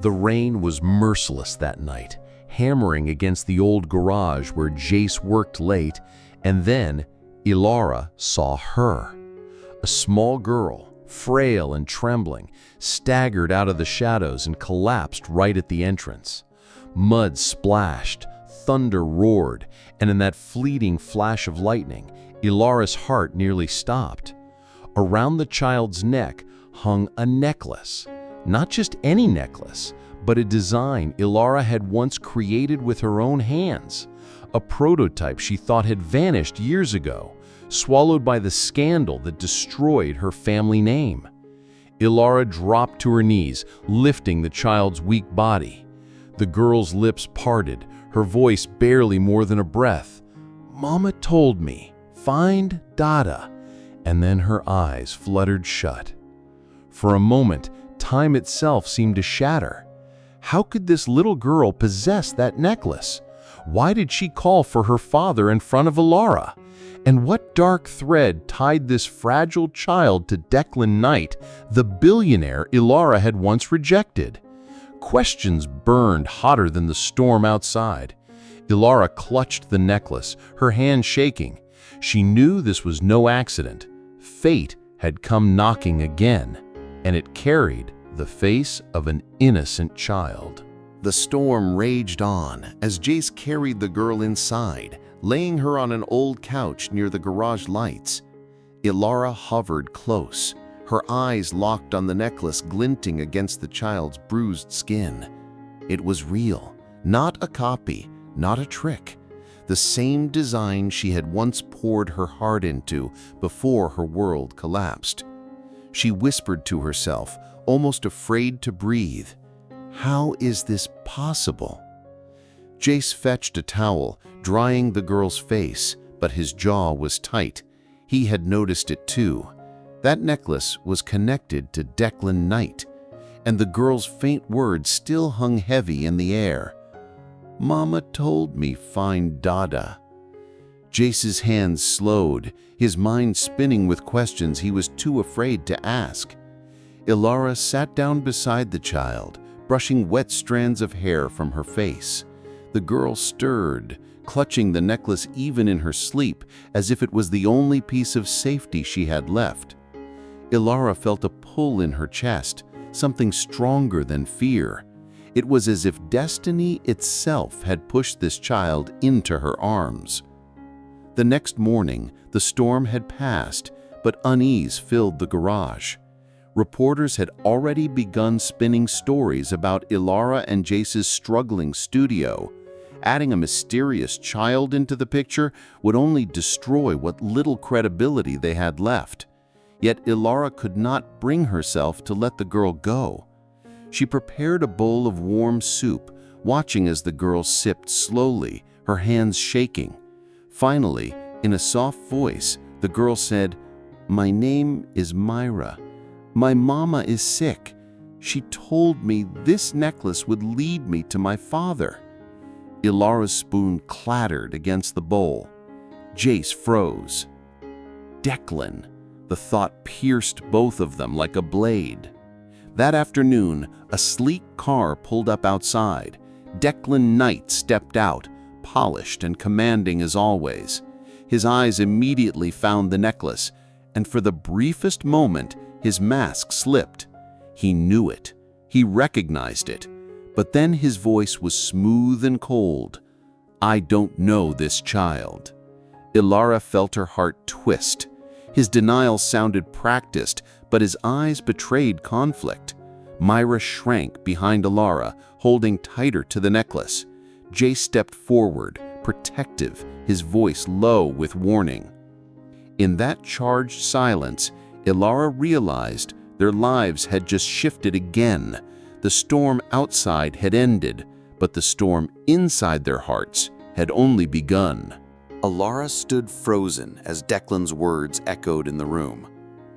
The rain was merciless that night, hammering against the old garage where Jace worked late, and then Ilara saw her. A small girl, frail and trembling, staggered out of the shadows and collapsed right at the entrance. Mud splashed, thunder roared, and in that fleeting flash of lightning, Ilara's heart nearly stopped. Around the child's neck hung a necklace. Not just any necklace, but a design Ilara had once created with her own hands. A prototype she thought had vanished years ago, swallowed by the scandal that destroyed her family name. Ilara dropped to her knees, lifting the child's weak body. The girl's lips parted, her voice barely more than a breath. "Mama told me, find Dada," and then her eyes fluttered shut. For a moment, time itself seemed to shatter. How could this little girl possess that necklace? Why did she call for her father in front of Ilara? And what dark thread tied this fragile child to Declan Knight, the billionaire Ilara had once rejected? Questions burned hotter than the storm outside. Ilara clutched the necklace, her hand shaking. She knew this was no accident. Fate had come knocking again, and it carried the face of an innocent child. The storm raged on as Jace carried the girl inside, laying her on an old couch near the garage lights. Ilara hovered close, her eyes locked on the necklace glinting against the child's bruised skin. It was real, not a copy, not a trick. The same design she had once poured her heart into before her world collapsed. She whispered to herself, almost afraid to breathe, "How is this possible?" Jace fetched a towel, drying the girl's face, but his jaw was tight. He had noticed it too. That necklace was connected to Declan Knight, and the girl's faint words still hung heavy in the air. "Mama told me find Dada." Jace's hands slowed, his mind spinning with questions he was too afraid to ask. Ilara sat down beside the child, brushing wet strands of hair from her face. The girl stirred, clutching the necklace even in her sleep, as if it was the only piece of safety she had left. Ilara felt a pull in her chest, something stronger than fear. It was as if destiny itself had pushed this child into her arms. The next morning, the storm had passed, but unease filled the garage. Reporters had already begun spinning stories about Ilara and Jace's struggling studio. Adding a mysterious child into the picture would only destroy what little credibility they had left. Yet Ilara could not bring herself to let the girl go. She prepared a bowl of warm soup, watching as the girl sipped slowly, her hands shaking. Finally, in a soft voice, the girl said, "My name is Myra. My mama is sick. She told me this necklace would lead me to my father." Ilara's spoon clattered against the bowl. Jace froze. Declan. The thought pierced both of them like a blade. That afternoon, a sleek car pulled up outside. Declan Knight stepped out, polished and commanding as always. His eyes immediately found the necklace, and for the briefest moment, his mask slipped. He knew it. He recognized it. But then his voice was smooth and cold. "I don't know this child." Ilara felt her heart twist. His denial sounded practiced, but his eyes betrayed conflict. Myra shrank behind Ilara, holding tighter to the necklace. Jace stepped forward, protective, his voice low with warning. In that charged silence, Ilara realized their lives had just shifted again. The storm outside had ended, but the storm inside their hearts had only begun. Ilara stood frozen as Declan's words echoed in the room.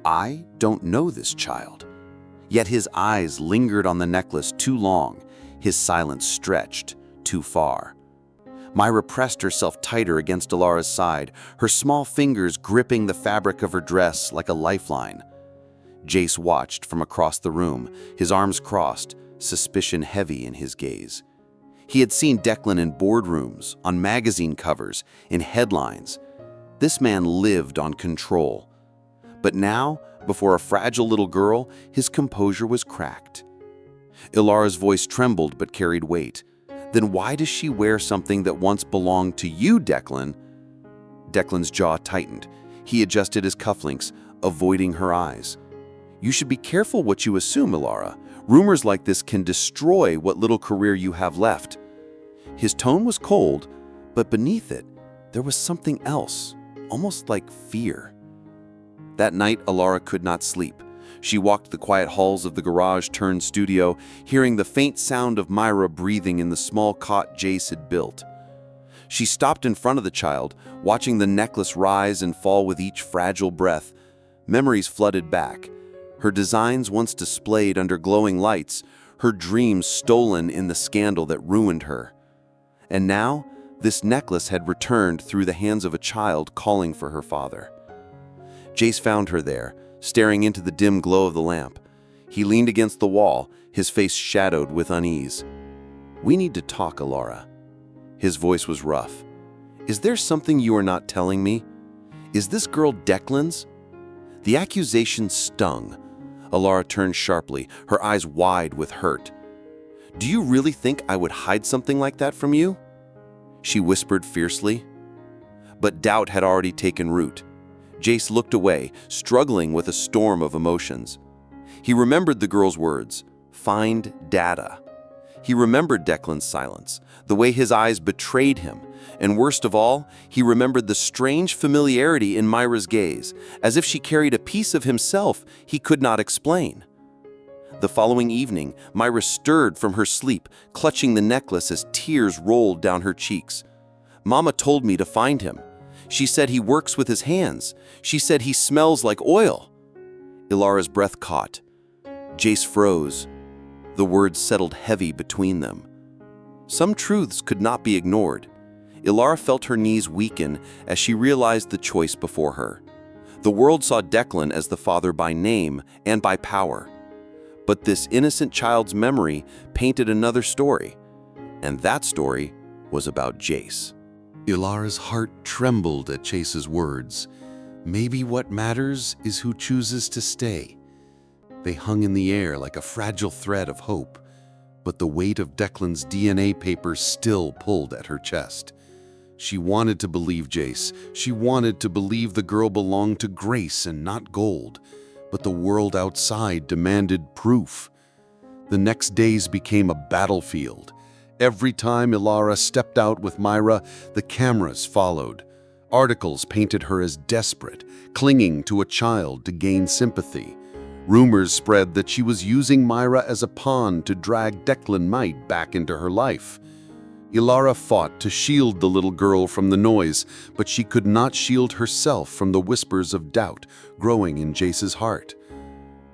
"I don't know this child." Yet his eyes lingered on the necklace too long, his silence stretched too far. Myra pressed herself tighter against Ilara's side, her small fingers gripping the fabric of her dress like a lifeline. Jace watched from across the room, his arms crossed, suspicion heavy in his gaze. He had seen Declan in boardrooms, on magazine covers, in headlines. This man lived on control. But now, before a fragile little girl, his composure was cracked. Ilara's voice trembled but carried weight. Then why does she wear something that once belonged to you, Declan? Declan's jaw tightened. He adjusted his cufflinks, avoiding her eyes. You should be careful what you assume, Ilara. Rumors like this can destroy what little career you have left. His tone was cold, but beneath it, there was something else, almost like fear. That night, Ilara could not sleep. She walked the quiet halls of the garage-turned-studio, hearing the faint sound of Myra breathing in the small cot Jace had built. She stopped in front of the child, watching the necklace rise and fall with each fragile breath. Memories flooded back. Her designs once displayed under glowing lights, her dreams stolen in the scandal that ruined her. And now, this necklace had returned through the hands of a child calling for her father. Jace found her there, staring into the dim glow of the lamp. He leaned against the wall, his face shadowed with unease. We need to talk, Ilara. His voice was rough. Is there something you are not telling me? Is this girl Declan's? The accusation stung. Ilara turned sharply, her eyes wide with hurt. Do you really think I would hide something like that from you? She whispered fiercely. But doubt had already taken root. Jace looked away, struggling with a storm of emotions. He remembered the girl's words, find data. He remembered Declan's silence, the way his eyes betrayed him, and worst of all, he remembered the strange familiarity in Myra's gaze, as if she carried a piece of himself he could not explain. The following evening, Myra stirred from her sleep, clutching the necklace as tears rolled down her cheeks. Mama told me to find him. She said he works with his hands. She said he smells like oil. Ilara's breath caught. Jace froze. The words settled heavy between them. Some truths could not be ignored. Ilara felt her knees weaken as she realized the choice before her. The world saw Declan as the father by name and by power. But this innocent child's memory painted another story, and that story was about Jace. Ilara's heart trembled at Chase's words. Maybe what matters is who chooses to stay. They hung in the air like a fragile thread of hope, but the weight of Declan's DNA papers still pulled at her chest. She wanted to believe Jace. She wanted to believe the girl belonged to Grace and not Gold. But the world outside demanded proof. The next days became a battlefield. Every time Ilara stepped out with Myra, the cameras followed. Articles painted her as desperate, clinging to a child to gain sympathy. Rumors spread that she was using Myra as a pawn to drag Declan Might back into her life. Ilara fought to shield the little girl from the noise, but she could not shield herself from the whispers of doubt growing in Jace's heart.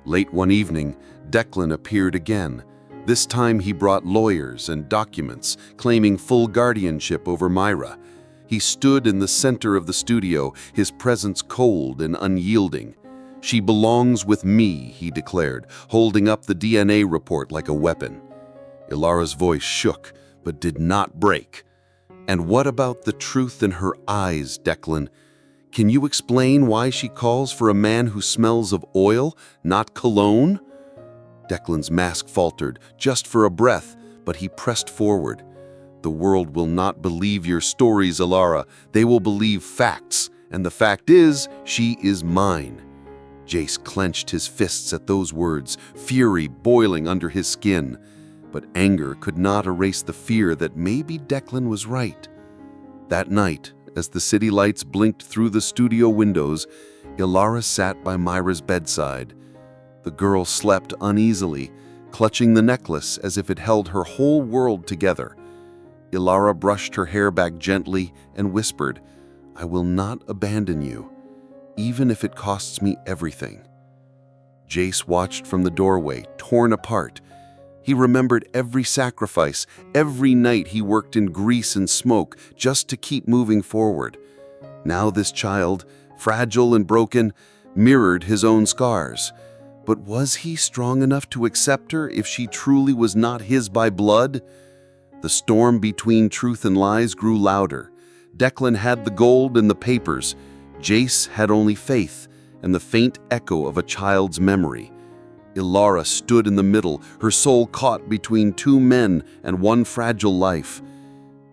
Late one evening, Declan appeared again. This time he brought lawyers and documents, claiming full guardianship over Myra. He stood in the center of the studio, his presence cold and unyielding. She belongs with me, he declared, holding up the DNA report like a weapon. Ilara's voice shook, but did not break. And what about the truth in her eyes, Declan? Can you explain why she calls for a man who smells of oil, not cologne? Declan's mask faltered, just for a breath, but he pressed forward. The world will not believe your stories, Ilara. They will believe facts, and the fact is, she is mine. Jace clenched his fists at those words, fury boiling under his skin. But anger could not erase the fear that maybe Declan was right. That night, as the city lights blinked through the studio windows, Ilara sat by Myra's bedside. The girl slept uneasily, clutching the necklace as if it held her whole world together. Ilara brushed her hair back gently and whispered, "I will not abandon you, even if it costs me everything." Jace watched from the doorway, torn apart. He remembered every sacrifice, every night he worked in grease and smoke just to keep moving forward. Now this child, fragile and broken, mirrored his own scars. But was he strong enough to accept her if she truly was not his by blood? The storm between truth and lies grew louder. Declan had the gold and the papers. Jace had only faith and the faint echo of a child's memory. Ilara stood in the middle, her soul caught between two men and one fragile life.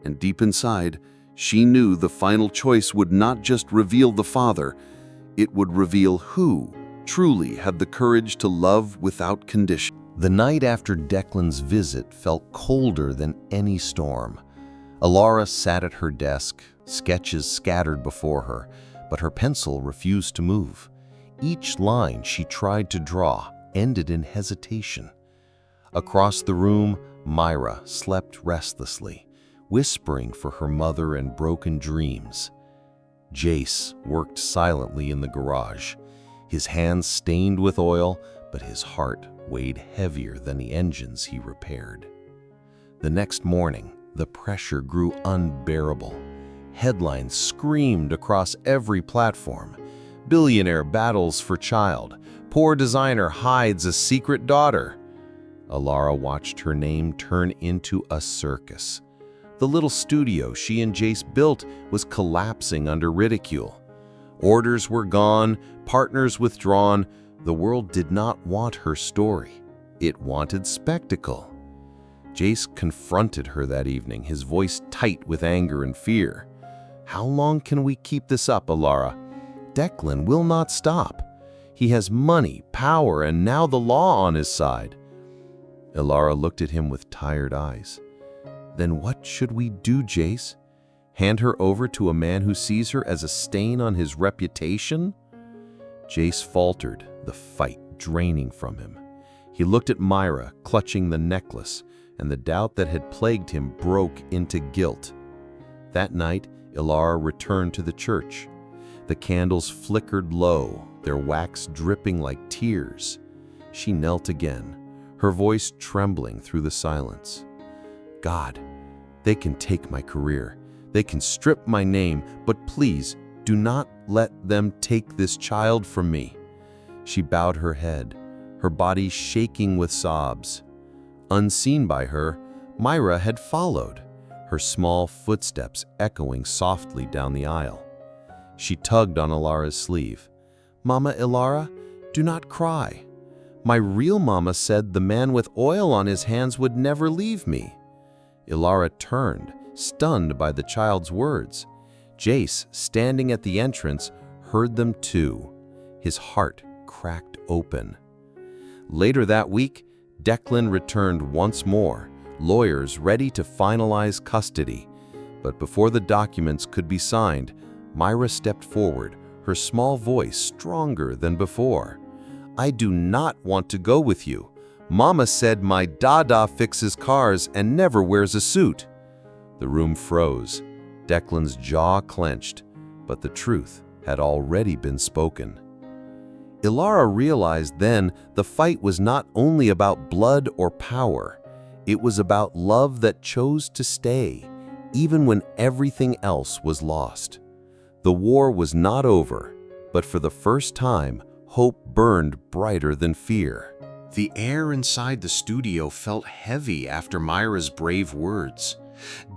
And deep inside, she knew the final choice would not just reveal the father, it would reveal who truly had the courage to love without condition. The night after Declan's visit felt colder than any storm. Ilara sat at her desk, sketches scattered before her, but her pencil refused to move. Each line she tried to draw ended in hesitation. Across the room, Myra slept restlessly, whispering for her mother and broken dreams. Jace worked silently in the garage, his hands stained with oil, but his heart weighed heavier than the engines he repaired. The next morning, the pressure grew unbearable. Headlines screamed across every platform. Billionaire battles for child. Poor designer hides a secret daughter. Ilara watched her name turn into a circus. The little studio she and Jace built was collapsing under ridicule. Orders were gone, partners withdrawn. The world did not want her story. It wanted spectacle. Jace confronted her that evening, his voice tight with anger and fear. "How long can we keep this up, Ilara? Declan will not stop. He has money, power, and now the law on his side." Ilara looked at him with tired eyes. "Then what should we do, Jace? Hand her over to a man who sees her as a stain on his reputation?" Jace faltered, the fight draining from him. He looked at Myra, clutching the necklace, and the doubt that had plagued him broke into guilt. That night, Ilara returned to the church. The candles flickered low, their wax dripping like tears. She knelt again, her voice trembling through the silence. "God, they can take my career. They can strip my name, but please do not let them take this child from me." She bowed her head, her body shaking with sobs. Unseen by her, Myra had followed, her small footsteps echoing softly down the aisle. She tugged on Ilara's sleeve. "Mama Ilara, do not cry. My real mama said the man with oil on his hands would never leave me." Ilara turned, stunned by the child's words. Jace, standing at the entrance, heard them too. His heart cracked open. Later that week, Declan returned once more, lawyers ready to finalize custody. But before the documents could be signed, Myra stepped forward, her small voice stronger than before. "I do not want to go with you. Mama said my dada fixes cars and never wears a suit." The room froze. Declan's jaw clenched, but the truth had already been spoken. Ilara realized then the fight was not only about blood or power. It was about love that chose to stay, even when everything else was lost. The war was not over, but for the first time, hope burned brighter than fear. The air inside the studio felt heavy after Myra's brave words.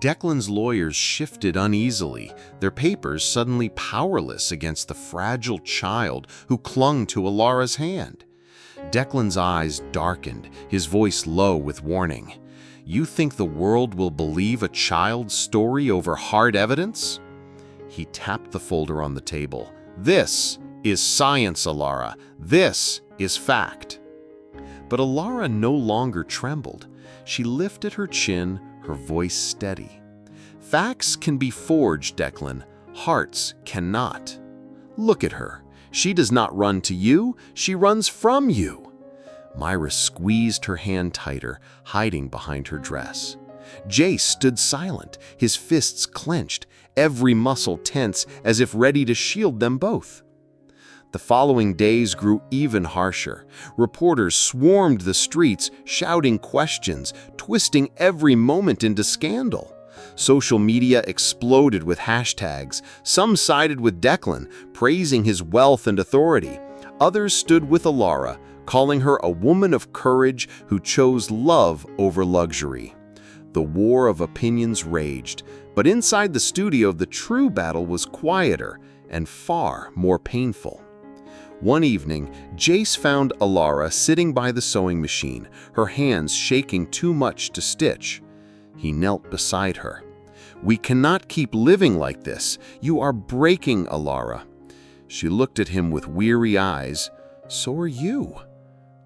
Declan's lawyers shifted uneasily, their papers suddenly powerless against the fragile child who clung to Ilara's hand. Declan's eyes darkened, his voice low with warning. "You think the world will believe a child's story over hard evidence?" He tapped the folder on the table. "This is science, Ilara. This is fact." But Ilara no longer trembled. She lifted her chin, her voice steady. "Facts can be forged, Declan. Hearts cannot. Look at her. She does not run to you. She runs from you." Myra squeezed her hand tighter, hiding behind her dress. Jace stood silent, his fists clenched, every muscle tense as if ready to shield them both. The following days grew even harsher. Reporters swarmed the streets, shouting questions, twisting every moment into scandal. Social media exploded with hashtags. Some sided with Declan, praising his wealth and authority. Others stood with Ilara, calling her a woman of courage who chose love over luxury. The war of opinions raged, but inside the studio the true battle was quieter and far more painful. One evening, Jace found Alara sitting by the sewing machine, her hands shaking too much to stitch. He knelt beside her. "We cannot keep living like this. You are breaking, Alara." She looked at him with weary eyes. "So are you."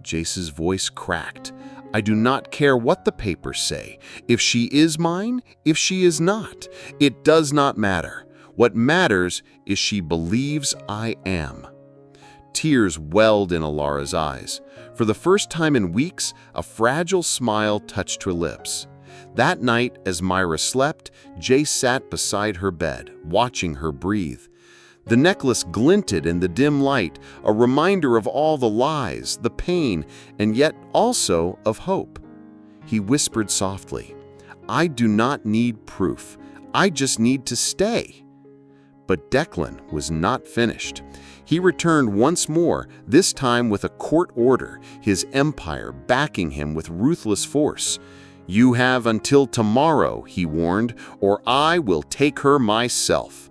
Jace's voice cracked. "I do not care what the papers say. If she is mine, if she is not, it does not matter. What matters is she believes I am." Tears welled in Alara's eyes. For the first time in weeks, a fragile smile touched her lips. That night, as Myra slept, Jace sat beside her bed, watching her breathe. The necklace glinted in the dim light, a reminder of all the lies, the pain, and yet also of hope. He whispered softly, "I do not need proof. I just need to stay." But Declan was not finished. He returned once more, this time with a court order, his empire backing him with ruthless force. "You have until tomorrow," he warned, "or I will take her myself."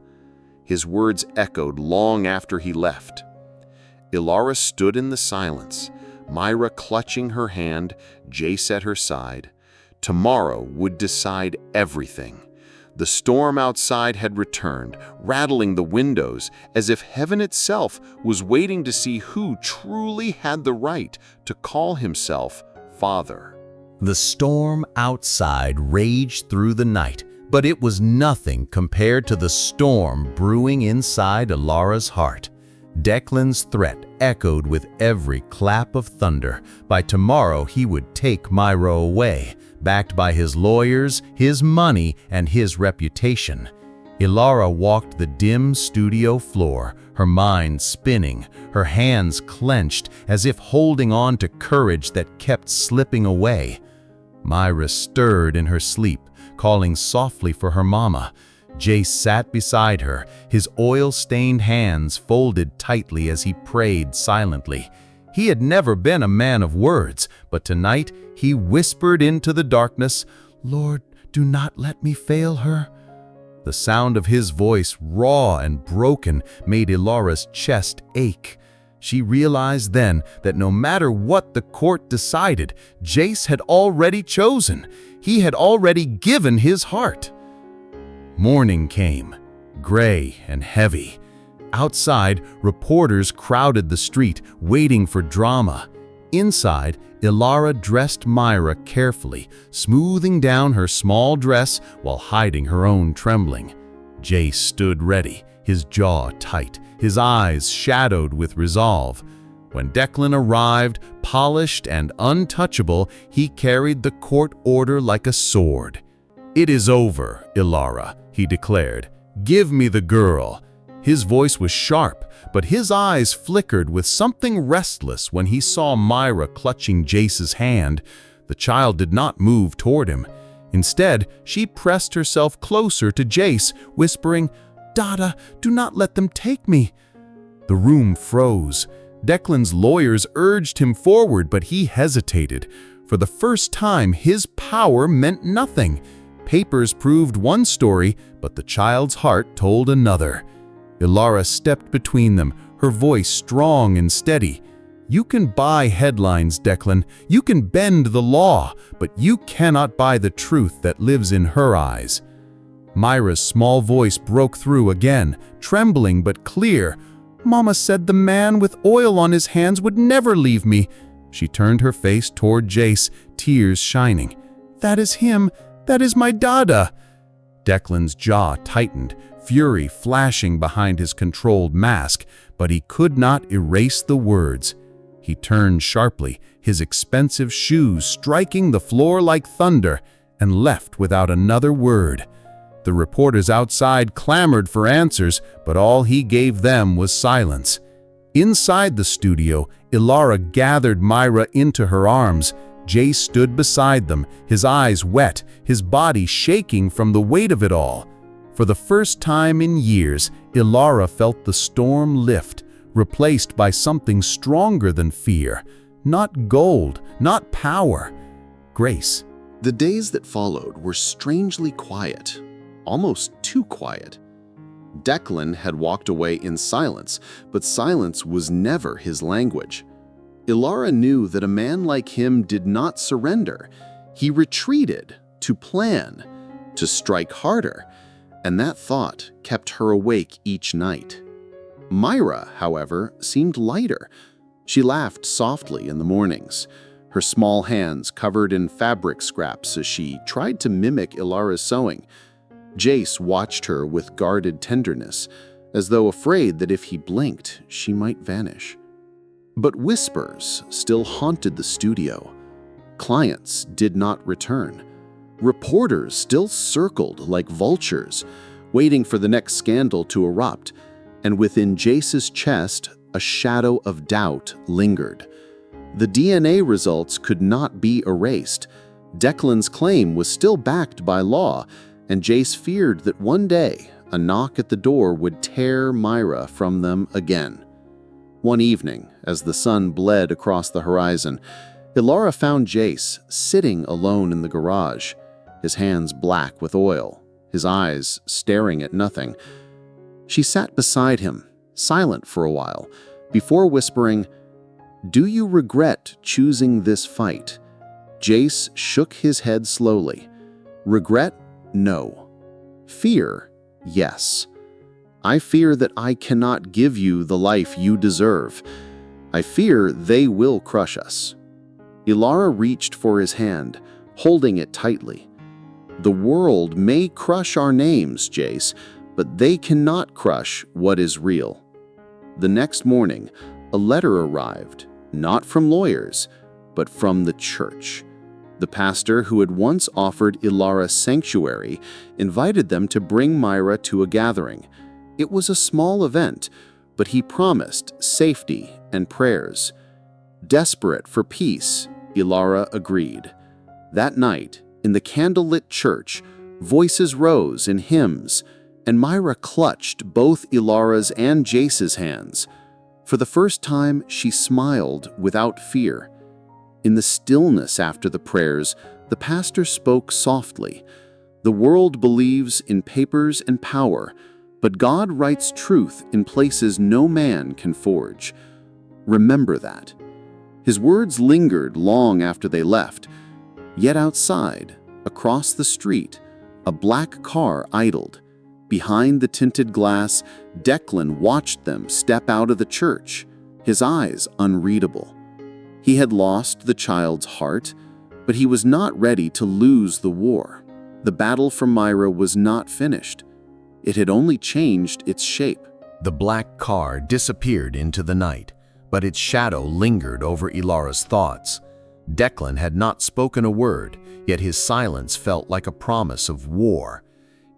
His words echoed long after he left. Alara stood in the silence, Myra clutching her hand, Jace at her side. Tomorrow would decide everything. The storm outside had returned, rattling the windows, as if heaven itself was waiting to see who truly had the right to call himself Father. The storm outside raged through the night, but it was nothing compared to the storm brewing inside Alara's heart. Declan's threat echoed with every clap of thunder. By tomorrow he would take Myra away, backed by his lawyers, his money, and his reputation. Alara walked the dim studio floor, her mind spinning, her hands clenched as if holding on to courage that kept slipping away. Myra stirred in her sleep, calling softly for her mama. Jace sat beside her, his oil-stained hands folded tightly as he prayed silently. He had never been a man of words, but tonight he whispered into the darkness, "Lord, do not let me fail her." The sound of his voice, raw and broken, made Alara's chest ache. She realized then that no matter what the court decided, Jace had already chosen. He had already given his heart. Morning came, gray and heavy. Outside, reporters crowded the street, waiting for drama. Inside, Alara dressed Myra carefully, smoothing down her small dress while hiding her own trembling. Jace stood ready, his jaw tight, his eyes shadowed with resolve. When Declan arrived, polished and untouchable, he carried the court order like a sword. "It is over, Alara," he declared. "Give me the girl." His voice was sharp, but his eyes flickered with something restless when he saw Myra clutching Jace's hand. The child did not move toward him. Instead, she pressed herself closer to Jace, whispering, "Dada, do not let them take me." The room froze. Declan's lawyers urged him forward, but he hesitated. For the first time, his power meant nothing. Papers proved one story, but the child's heart told another. Alara stepped between them, her voice strong and steady. "You can buy headlines, Declan. You can bend the law, but you cannot buy the truth that lives in her eyes." Myra's small voice broke through again, trembling but clear. "Mama said the man with oil on his hands would never leave me." She turned her face toward Jace, tears shining. "That is him. That is my Dada." Declan's jaw tightened, fury flashing behind his controlled mask, but he could not erase the words. He turned sharply, his expensive shoes striking the floor like thunder, and left without another word. The reporters outside clamored for answers, but all he gave them was silence. Inside the studio, Alara gathered Myra into her arms. Jace stood beside them, his eyes wet, his body shaking from the weight of it all. For the first time in years, Alara felt the storm lift, replaced by something stronger than fear, not gold, not power. Grace. The days that followed were strangely quiet, almost too quiet. Declan had walked away in silence, but silence was never his language. Ilara knew that a man like him did not surrender. He retreated to plan, to strike harder, and that thought kept her awake each night. Myra, however, seemed lighter. She laughed softly in the mornings, her small hands covered in fabric scraps as she tried to mimic Ilara's sewing. Jace watched her with guarded tenderness, as though afraid that if he blinked, she might vanish. But whispers still haunted the studio. Clients did not return. Reporters still circled like vultures, waiting for the next scandal to erupt, and within Jace's chest, a shadow of doubt lingered. The DNA results could not be erased. Declan's claim was still backed by law, and Jace feared that one day a knock at the door would tear Myra from them again. One evening, as the sun bled across the horizon, Ilara found Jace sitting alone in the garage, his hands black with oil, his eyes staring at nothing. She sat beside him, silent for a while, before whispering, "Do you regret choosing this fight?" Jace shook his head slowly. Regret? No. Fear? Yes. I fear that I cannot give you the life you deserve. I fear they will crush us. Ilara reached for his hand, holding it tightly. The world may crush our names, Jace, but they cannot crush what is real. The next morning, a letter arrived, not from lawyers, but from the church. The pastor who had once offered Ilara sanctuary invited them to bring Myra to a gathering. It was a small event, but he promised safety and prayers. Desperate for peace, Ilara agreed. That night, in the candlelit church, voices rose in hymns, and Myra clutched both Ilara's and Jace's hands. For the first time, she smiled without fear. In the stillness after the prayers, the pastor spoke softly. The world believes in papers and power, but God writes truth in places no man can forge. Remember that. His words lingered long after they left. Yet outside, across the street, a black car idled. Behind the tinted glass, Declan watched them step out of the church, his eyes unreadable. He had lost the child's heart, but he was not ready to lose the war. The battle for Myra was not finished. It had only changed its shape. The black car disappeared into the night, but its shadow lingered over Ilara's thoughts. Declan had not spoken a word, yet his silence felt like a promise of war.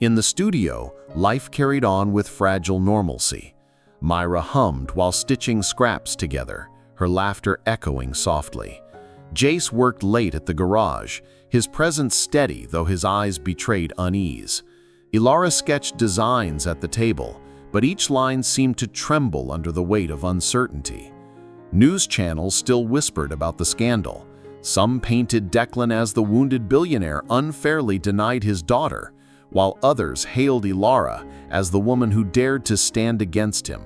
In the studio, life carried on with fragile normalcy. Myra hummed while stitching scraps together, her laughter echoing softly. Jace worked late at the garage, his presence steady though his eyes betrayed unease. Ilara sketched designs at the table, but each line seemed to tremble under the weight of uncertainty. News channels still whispered about the scandal. Some painted Declan as the wounded billionaire unfairly denied his daughter, while others hailed Ilara as the woman who dared to stand against him.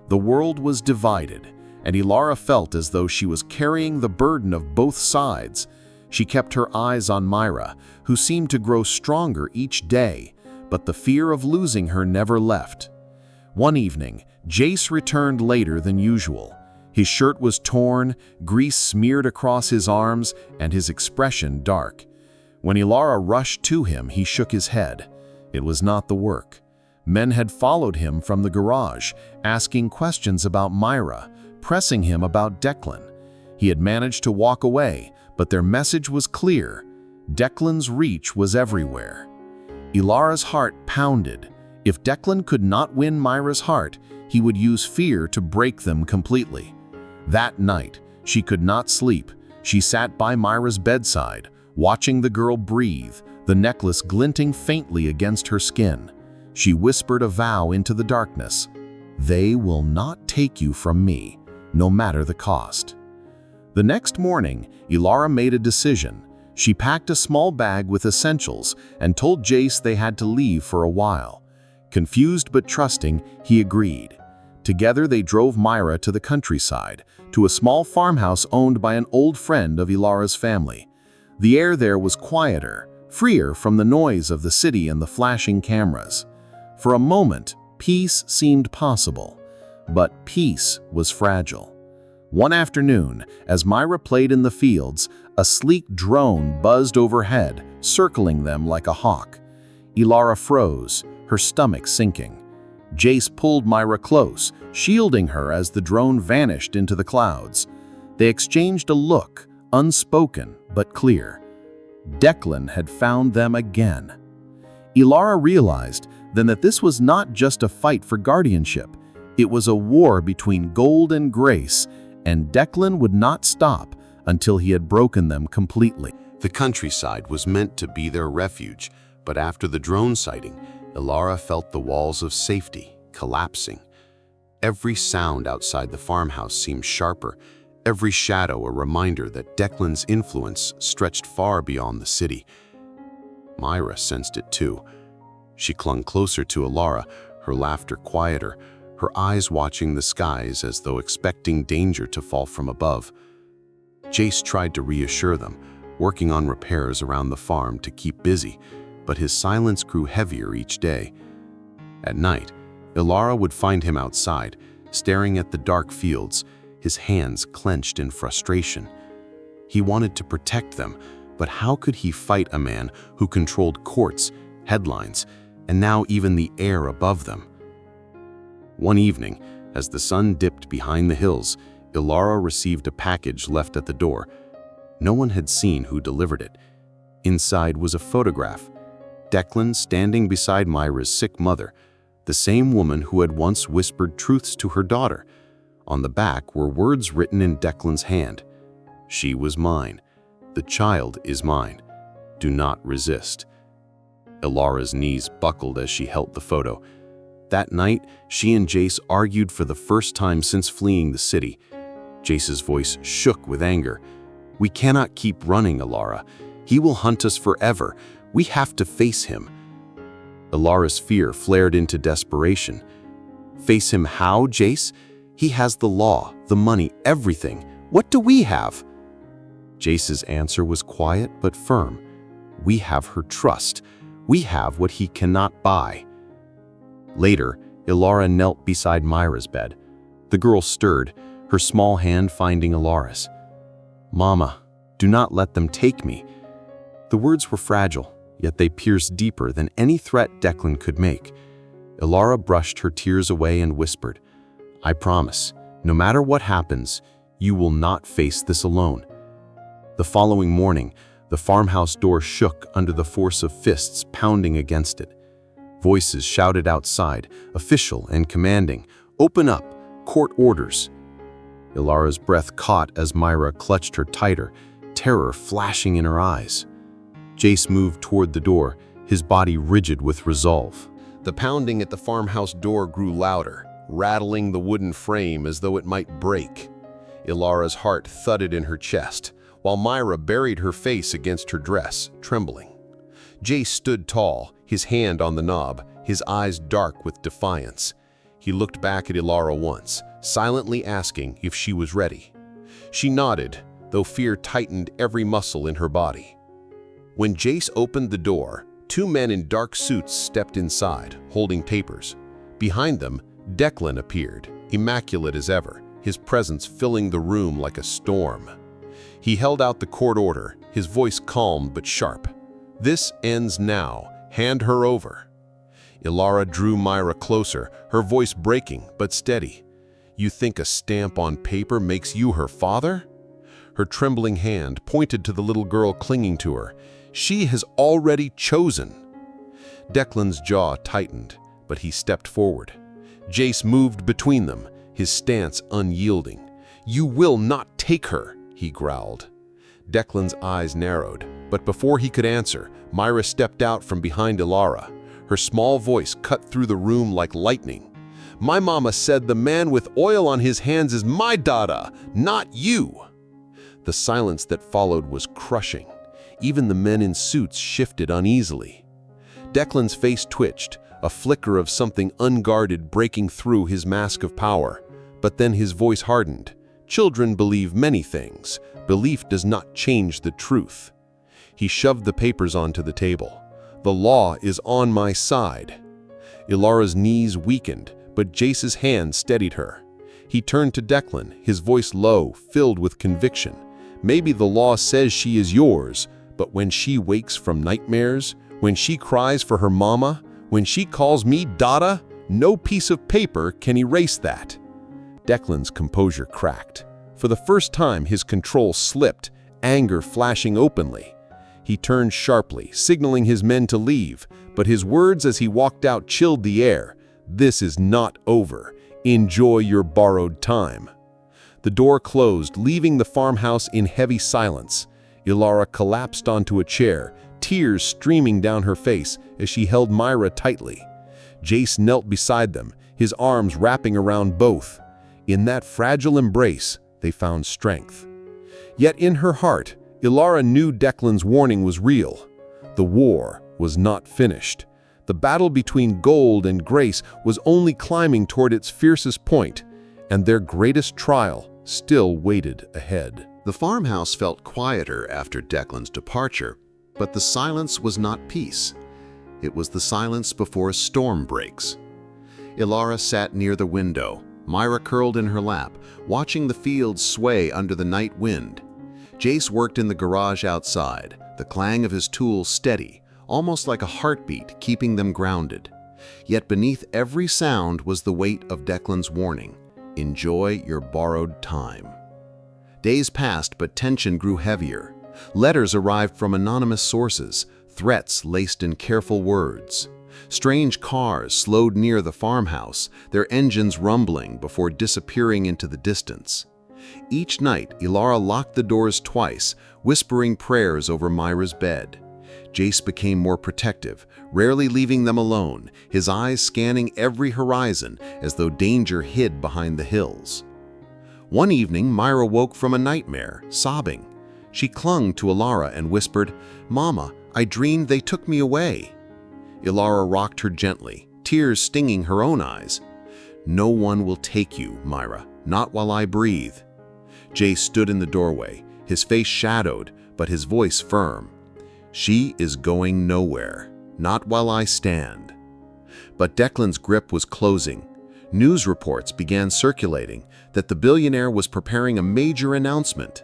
The world was divided, and Ilara felt as though she was carrying the burden of both sides. She kept her eyes on Myra, who seemed to grow stronger each day, but the fear of losing her never left. One evening, Jace returned later than usual. His shirt was torn, grease smeared across his arms, and his expression dark. When Ilara rushed to him, he shook his head. It was not the work. Men had followed him from the garage, asking questions about Myra, pressing him about Declan. He had managed to walk away, but their message was clear. Declan's reach was everywhere. Ilara's heart pounded. If Declan could not win Myra's heart, he would use fear to break them completely. That night, she could not sleep. She sat by Myra's bedside, watching the girl breathe, the necklace glinting faintly against her skin. She whispered a vow into the darkness. "They will not take you from me, no matter the cost." The next morning, Ilara made a decision. She packed a small bag with essentials and told Jace they had to leave for a while. Confused but trusting, he agreed. Together they drove Myra to the countryside, to a small farmhouse owned by an old friend of Ilara's family. The air there was quieter, freer from the noise of the city and the flashing cameras. For a moment, peace seemed possible, but peace was fragile. One afternoon, as Myra played in the fields, a sleek drone buzzed overhead, circling them like a hawk. Ilara froze, her stomach sinking. Jace pulled Myra close, shielding her as the drone vanished into the clouds. They exchanged a look, unspoken but clear. Declan had found them again. Ilara realized then that this was not just a fight for guardianship. It was a war between gold and grace, and Declan would not stop until he had broken them completely. The countryside was meant to be their refuge, but after the drone sighting, Ilara felt the walls of safety collapsing. Every sound outside the farmhouse seemed sharper, every shadow a reminder that Declan's influence stretched far beyond the city. Myra sensed it too. She clung closer to Ilara, her laughter quieter, her eyes watching the skies as though expecting danger to fall from above. Jace tried to reassure them, working on repairs around the farm to keep busy, but his silence grew heavier each day. At night, Ilara would find him outside, staring at the dark fields, his hands clenched in frustration. He wanted to protect them, but how could he fight a man who controlled courts, headlines, and now even the air above them? One evening, as the sun dipped behind the hills, Ilara received a package left at the door. No one had seen who delivered it. Inside was a photograph. Declan standing beside Myra's sick mother, the same woman who had once whispered truths to her daughter. On the back were words written in Declan's hand. "She was mine. The child is mine. Do not resist." Ilara's knees buckled as she held the photo. That night, she and Jace argued for the first time since fleeing the city. Jace's voice shook with anger. "We cannot keep running, Ilara. He will hunt us forever. We have to face him." Ilara's fear flared into desperation. "Face him how, Jace? He has the law, the money, everything. What do we have?" Jace's answer was quiet but firm. "We have her trust. We have what he cannot buy." Later, Ilara knelt beside Myra's bed. The girl stirred, her small hand finding Ilara's. "Mama, do not let them take me." The words were fragile, yet they pierced deeper than any threat Declan could make. Ilara brushed her tears away and whispered, "I promise, no matter what happens, you will not face this alone." The following morning, the farmhouse door shook under the force of fists pounding against it. Voices shouted outside, official and commanding, "Open up! Court orders!" Ilara's breath caught as Myra clutched her tighter, terror flashing in her eyes. Jace moved toward the door, his body rigid with resolve. The pounding at the farmhouse door grew louder, rattling the wooden frame as though it might break. Ilara's heart thudded in her chest, while Myra buried her face against her dress, trembling. Jace stood tall, his hand on the knob, his eyes dark with defiance. He looked back at Ilara once, silently asking if she was ready. She nodded, though fear tightened every muscle in her body. When Jace opened the door, two men in dark suits stepped inside, holding papers. Behind them, Declan appeared, immaculate as ever, his presence filling the room like a storm. He held out the court order, his voice calm but sharp. "This ends now. Hand her over." Ilara drew Myra closer, her voice breaking but steady. "You think a stamp on paper makes you her father?" Her trembling hand pointed to the little girl clinging to her. "She has already chosen." Declan's jaw tightened, but he stepped forward. Jace moved between them, his stance unyielding. "You will not take her," he growled. Declan's eyes narrowed, but before he could answer, Myra stepped out from behind Ilara. Her small voice cut through the room like lightning. "My mama said the man with oil on his hands is my dada, not you." The silence that followed was crushing. Even the men in suits shifted uneasily. Declan's face twitched, a flicker of something unguarded breaking through his mask of power. But then his voice hardened. Children believe many things. Belief does not change the truth. He shoved the papers onto the table. The law is on my side. Ilara's knees weakened, but Jace's hand steadied her. He turned to Declan, his voice low, filled with conviction. Maybe the law says she is yours, but when she wakes from nightmares, when she cries for her mama, when she calls me Dada, no piece of paper can erase that. Declan's composure cracked. For the first time, his control slipped, anger flashing openly. He turned sharply, signaling his men to leave, but his words as he walked out chilled the air. This is not over. Enjoy your borrowed time. The door closed, leaving the farmhouse in heavy silence. Ilara collapsed onto a chair, tears streaming down her face as she held Myra tightly. Jace knelt beside them, his arms wrapping around both. In that fragile embrace, they found strength. Yet in her heart, Ilara knew Declan's warning was real. The war was not finished. The battle between gold and grace was only climbing toward its fiercest point, and their greatest trial still waited ahead. The farmhouse felt quieter after Declan's departure, but the silence was not peace. It was the silence before a storm breaks. Ilara sat near the window, Myra curled in her lap, watching the fields sway under the night wind. Jace worked in the garage outside, the clang of his tools steady, almost like a heartbeat keeping them grounded. Yet beneath every sound was the weight of Declan's warning. Enjoy your borrowed time. Days passed, but tension grew heavier. Letters arrived from anonymous sources, threats laced in careful words. Strange cars slowed near the farmhouse, their engines rumbling before disappearing into the distance. Each night, Ilara locked the doors twice, whispering prayers over Myra's bed. Jace became more protective, rarely leaving them alone, his eyes scanning every horizon as though danger hid behind the hills. One evening, Myra woke from a nightmare, sobbing. She clung to Ilara and whispered, "Mama, I dreamed they took me away." Ilara rocked her gently, tears stinging her own eyes. "No one will take you, Myra, not while I breathe." Jace stood in the doorway, his face shadowed, but his voice firm. "She is going nowhere, not while I stand." But Declan's grip was closing. News reports began circulating that the billionaire was preparing a major announcement.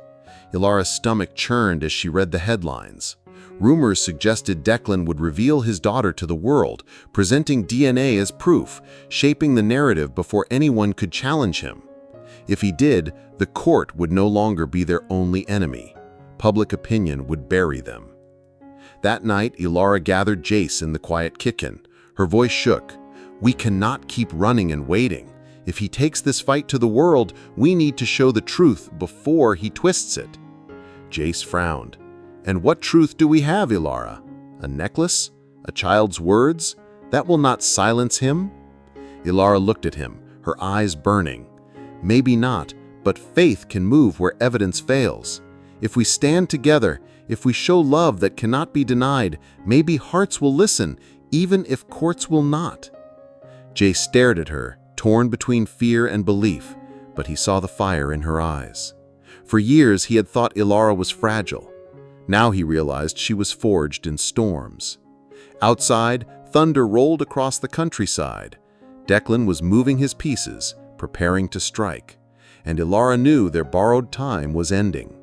Ilara's stomach churned as she read the headlines. Rumors suggested Declan would reveal his daughter to the world, presenting DNA as proof, shaping the narrative before anyone could challenge him. If he did, the court would no longer be their only enemy. Public opinion would bury them. That night, Ilara gathered Jace in the quiet kitchen. Her voice shook. "We cannot keep running and waiting. If he takes this fight to the world, we need to show the truth before he twists it." Jace frowned. "And what truth do we have, Ilara? A necklace? A child's words? That will not silence him?" Ilara looked at him, her eyes burning. "Maybe not, but faith can move where evidence fails. If we stand together, if we show love that cannot be denied, maybe hearts will listen, even if courts will not." Jace stared at her, torn between fear and belief, but he saw the fire in her eyes. For years he had thought Ilara was fragile. Now he realized she was forged in storms. Outside, thunder rolled across the countryside. Declan was moving his pieces, preparing to strike, and Ilara knew their borrowed time was ending.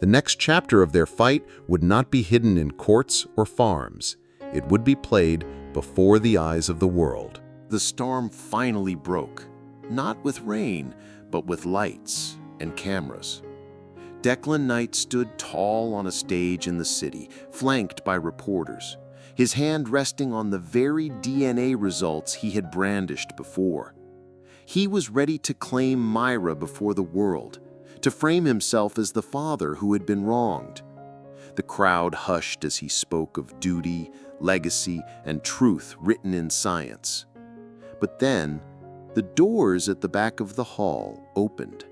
The next chapter of their fight would not be hidden in courts or farms. It would be played before the eyes of the world. The storm finally broke, not with rain, but with lights and cameras. Declan Knight stood tall on a stage in the city, flanked by reporters, his hand resting on the very DNA results he had brandished before. He was ready to claim Myra before the world, to frame himself as the father who had been wronged. The crowd hushed as he spoke of duty, legacy, and truth written in science. But then, the doors at the back of the hall opened.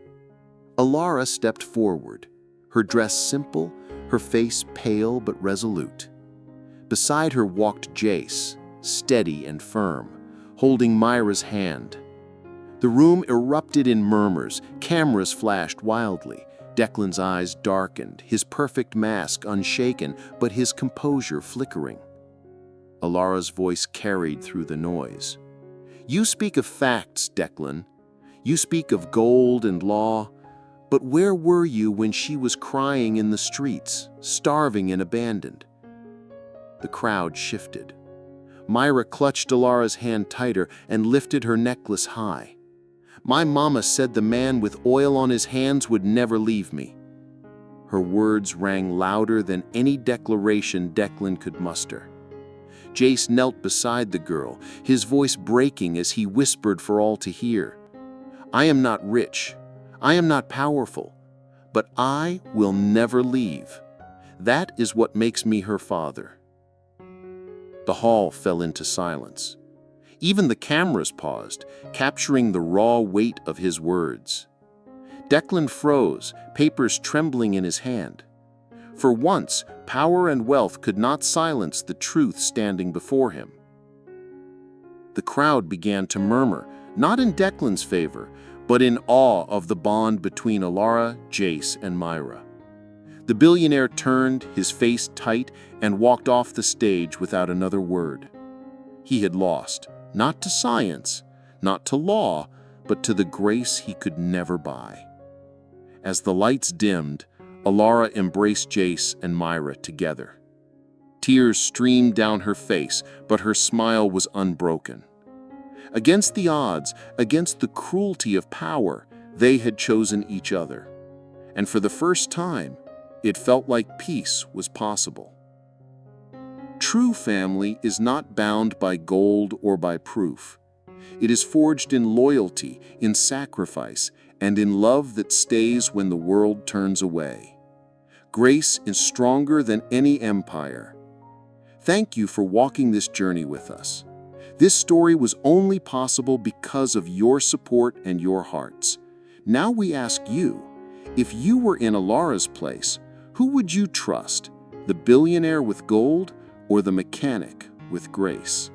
Ilara stepped forward, her dress simple, her face pale but resolute. Beside her walked Jace, steady and firm, holding Myra's hand. The room erupted in murmurs, cameras flashed wildly. Declan's eyes darkened, his perfect mask unshaken, but his composure flickering. Alara's voice carried through the noise. "You speak of facts, Declan. You speak of gold and law, but where were you when she was crying in the streets, starving and abandoned?" The crowd shifted. Myra clutched Alara's hand tighter and lifted her necklace high. "My mama said the man with oil on his hands would never leave me." Her words rang louder than any declaration Declan could muster. Jace knelt beside the girl, his voice breaking as he whispered for all to hear. "I am not rich, I am not powerful, but I will never leave. That is what makes me her father." The hall fell into silence. Even the cameras paused, capturing the raw weight of his words. Declan froze, papers trembling in his hand. For once, power and wealth could not silence the truth standing before him. The crowd began to murmur, not in Declan's favor, but in awe of the bond between Alara, Jace, and Myra. The billionaire turned, his face tight, and walked off the stage without another word. He had lost, not to science, not to law, but to the grace he could never buy. As the lights dimmed, Alara embraced Jace and Myra together. Tears streamed down her face, but her smile was unbroken. Against the odds, against the cruelty of power, they had chosen each other. And for the first time, it felt like peace was possible. True family is not bound by gold or by proof. It is forged in loyalty, in sacrifice, and in love that stays when the world turns away. Grace is stronger than any empire. Thank you for walking this journey with us. This story was only possible because of your support and your hearts. Now we ask you, if you were in Alara's place, who would you trust, the billionaire with gold or the mechanic with grace?